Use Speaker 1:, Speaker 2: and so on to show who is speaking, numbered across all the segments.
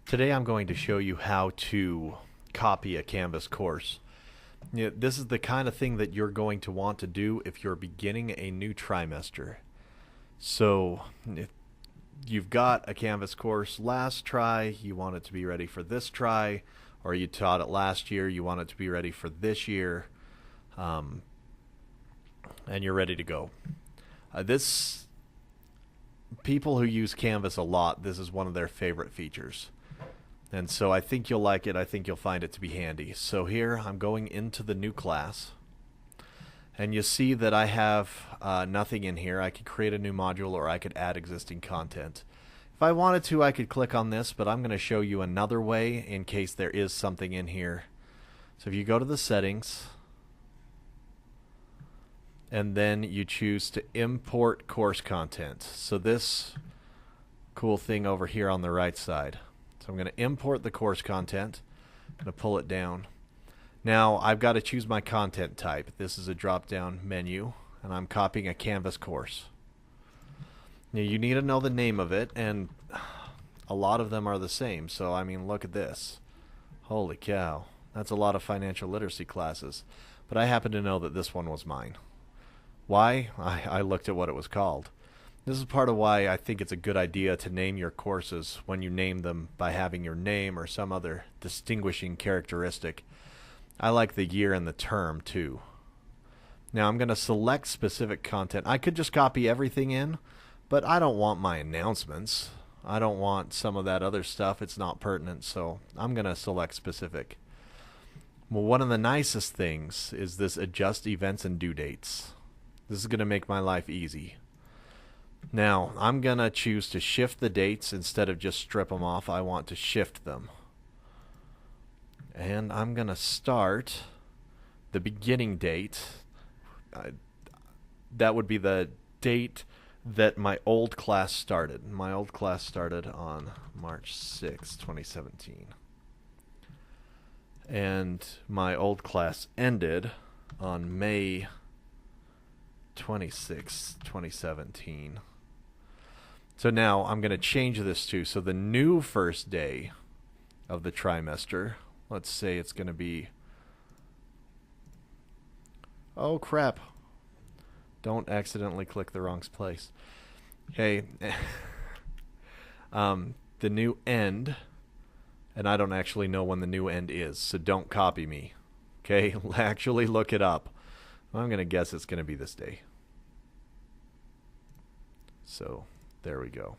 Speaker 1: Today I'm going to show you how to copy a Canvas course. This is the kind of thing that you're going to want to do if you're beginning a new trimester. So if you've got a Canvas course last try, you want it to be ready for this try, or you taught it last year, you want it to be ready for this year, and you're ready to go. People who use Canvas a lot, this is one of their favorite features. And so I think you'll like it. I think you'll find it to be handy. So here I'm going into the new class. And you see that I have nothing in here. I could create a new module or I could add existing content. If I wanted to, I could click on this, but I'm going to show you another way in case there is something in here. So if you go to the settings, and then you choose to import course content. So this cool thing over here on the right side. So I'm going to import the course content. I'm going to pull it down. Now I've got to choose my content type. This is a drop-down menu, and I'm copying a Canvas course. Now you need to know the name of it, and a lot of them are the same. So I mean, look at this. Holy cow. That's a lot of financial literacy classes. But I happen to know that this one was mine. Why? I looked at what it was called. This is part of why I think it's a good idea to name your courses when you name them by having your name or some other distinguishing characteristic. I like the year and the term too. Now I'm going to select specific content. I could just copy everything in, but I don't want my announcements. I don't want some of that other stuff. It's not pertinent, so I'm going to select specific. Well, one of the nicest things is this adjust events and due dates. This is going to make my life easy. Now, I'm going to choose to shift the dates instead of just strip them off. I want to shift them. And I'm going to start the beginning date. That would be the date that my old class started. My old class started on March 6, 2017. And my old class ended on May 26, 2017. So now I'm going to change this to, so the new first day of the trimester, let's say it's going to be, oh crap, don't accidentally click the wrong place. Okay, the new end, and I don't actually know when the new end is, so don't copy me. Okay, actually look it up. I'm going to guess it's going to be this day. So there we go.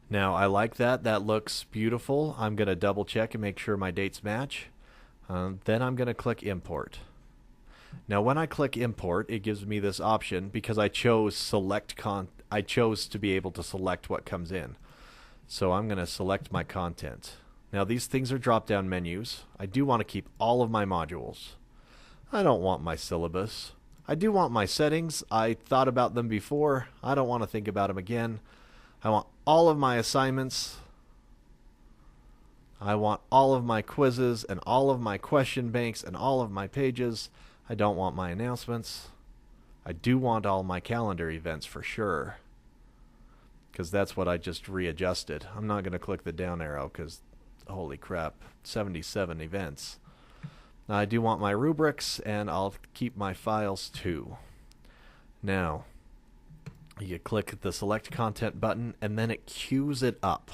Speaker 1: Now I like that. That looks beautiful. I'm going to double check and make sure my dates match. Then I'm going to click import. Now when I click import, it gives me this option because I chose to be able to select what comes in. So I'm going to select my content. Now these things are drop-down menus. I do want to keep all of my modules. I don't want my syllabus. I do want my settings. I thought about them before. I don't want to think about them again. I want all of my assignments. I want all of my quizzes and all of my question banks and all of my pages. I don't want my announcements. I do want all my calendar events for sure, because that's what I just readjusted. I'm not going to click the down arrow because, holy crap, 77 events. Now, I do want my rubrics, and I'll keep my files too. Now, you click the select content button, and then it queues it up.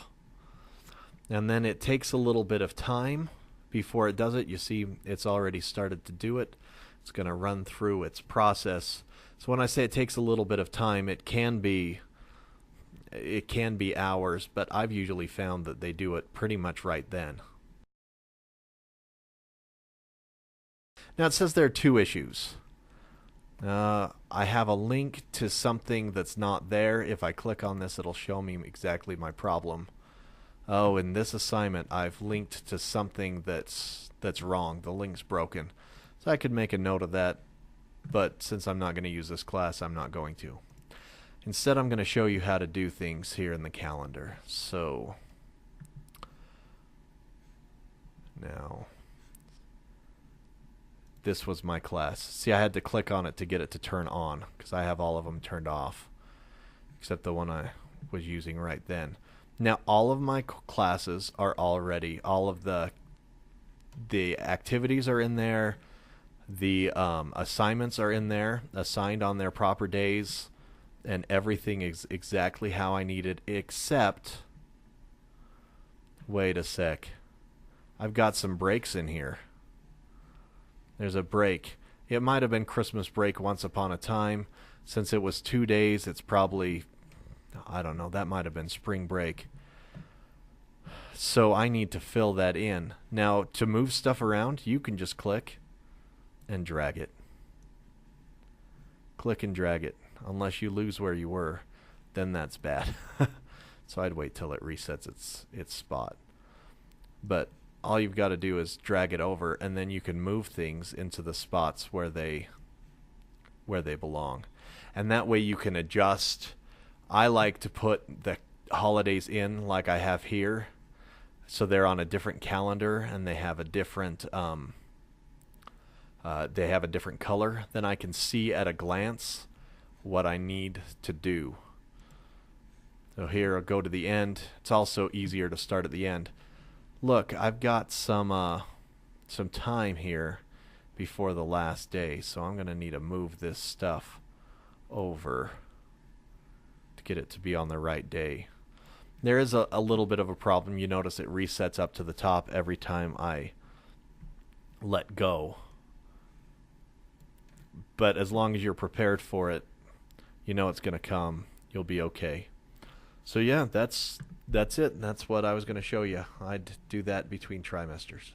Speaker 1: And then it takes a little bit of time before it does it. You see it's already started to do it. It's going to run through its process. So when I say it takes a little bit of time, it can be hours, but I've usually found that they do it pretty much right then. Now it says there are two issues. I have a link to something that's not there. If I click on this, it'll show me exactly my problem. Oh, in this assignment, I've linked to something that's wrong. The link's broken. So I could make a note of that, but since I'm not going to use this class, I'm not going to. Instead, I'm going to show you how to do things here in the calendar. So now, this was my class. See, I had to click on it to get it to turn on because I have all of them turned off except the one I was using right then. Now all of my classes are already, all of the activities are in there, the assignments are in there, assigned on their proper days, and everything is exactly how I need it, except, wait a sec, I've got some breaks in here. There's a break. It might have been Christmas break once upon a time. Since it was 2 days, it's probably, I don't know, that might have been spring break. So I need to fill that in. Now, to move stuff around, you can just click and drag it. Click and drag it. Unless you lose where you were, then that's bad. So I'd wait till it resets its spot. But all you've got to do is drag it over, and then you can move things into the spots where they belong. And that way you can adjust. I like to put the holidays in like I have here, so they're on a different calendar and they have a different color. Then I can see at a glance what I need to do. So here I'll go to the end. It's also easier to start at the end. Look, I've got some time here before the last day, so I'm going to need to move this stuff over to get it to be on the right day. There is a little bit of a problem. You notice it resets up to the top every time I let go. But as long as you're prepared for it, you know it's going to come. You'll be okay. So yeah, that's it. That's what I was going to show you. I'd do that between trimesters.